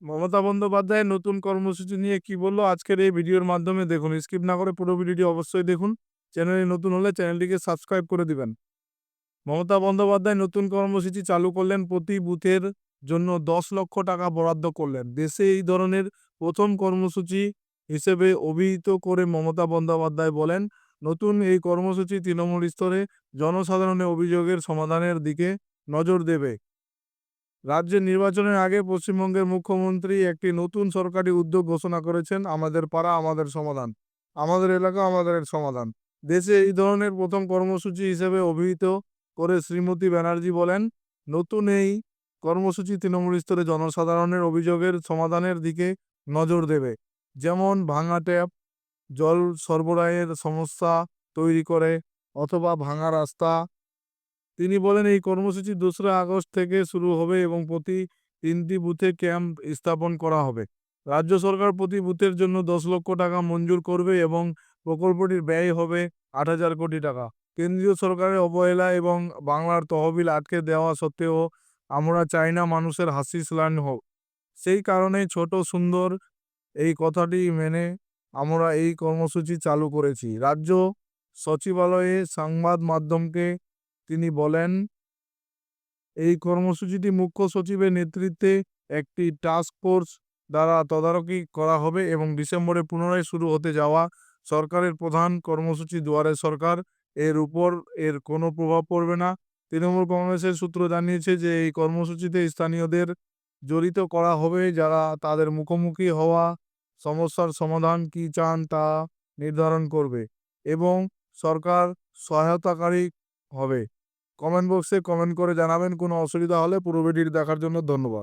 মমতা বন্দ্যোপাধ্যায়ের নতুন কর্মসূচি নিয়ে কি বলল আজকের এই ভিডিওর মাধ্যমে দেখুন। স্কিপ না করে পুরো ভিডিওটি অবশ্যই দেখুন। চ্যানেলে নতুন হলে চ্যানেলটিকে সাবস্ক্রাইব করে দিবেন। মমতা বন্দ্যোপাধ্যায় নতুন কর্মসূচি চালু করলেন, প্রতি বুথের জন্য ১০ লক্ষ টাকা বরাদ্দ করলেন। দেশে এই ধরনের প্রথম কর্মসূচি হিসেবে অভিহিত করে মমতা বন্দ্যোপাধ্যায় বলেন, নতুন এই কর্মসূচি তৃণমূল স্তরে জনসাধারণের অভিযোগের সমাধানের দিকে নজর দেবে। রাজ্যের নির্বাচনের আগে পশ্চিমবঙ্গের মুখ্যমন্ত্রী একটি নতুন সরকারি উদ্যোগ ঘোষণা করেছেন, আমাদের পাড়া আমাদের সমাধান, আমাদের এলাকা আমাদের সমাধান। দেশে এই ধরনের প্রথম কর্মসূচি হিসেবে অভিহিত করে শ্রীমতী ব্যানার্জি বলেন, নতুন এই কর্মসূচি তৃণমূল স্তরে জনসাধারণের অভিযোগের সমাধানের দিকে নজর দেবে। যেমন ভাঙা ট্যাপ জল সরবরাহের সমস্যা তৈরি করে অথবা ভাঙা রাস্তা। তিনি বলেন, এই কর্মসূচি ২রা আগস্ট থেকে শুরু হবে এবং প্রতি ৩টি বুথে ক্যাম্প স্থাপন করা হবে। রাজ্য সরকার প্রতি বুথের জন্য ১০ লক্ষ টাকা মঞ্জুর করবে এবং প্রকল্পটির ব্যয় হবে ৮,০০০ কোটি টাকা। কেন্দ্রীয় সরকারের অবহেলা এবং বাংলার তহবিল আটকে দেওয়া সত্ত্বেও আমরা চাই না মানুষের হাসি স্নান হোক। সেই কারণেই ছোট সুন্দর এই কথাটি মেনে আমরা এই কর্মসূচি চালু করেছি। রাজ্য সচিবালয়ে সংবাদ মাধ্যমকে তিনি বলেন, এই কর্মসূচিটি মুখ্য সচিবের নেতৃত্বে একটি টাস্ক ফোর্স দ্বারা তদারকি করা হবে এবং ডিসেম্বরে পুনরায় শুরু হতে যাওয়া সরকারের প্রধান কর্মসূচি দুয়ারে সরকার এর উপর এর কোনো প্রভাব পড়বে না। তৃণমূল কংগ্রেসের সূত্র জানিয়েছে যে এই কর্মসূচিতে স্থানীয়দের জড়িত করা হবে, যারা তাদের মুখোমুখি হওয়া সমস্যার সমাধান কি চান তা নির্ধারণ করবে এবং সরকার সহায়তাকারী হবে। কমেন্ট বক্সে কমেন্ট করে জানাবেন কোনো অসুবিধা হলে। পুরো ভিডিওটি দেখার জন্য ধন্যবাদ।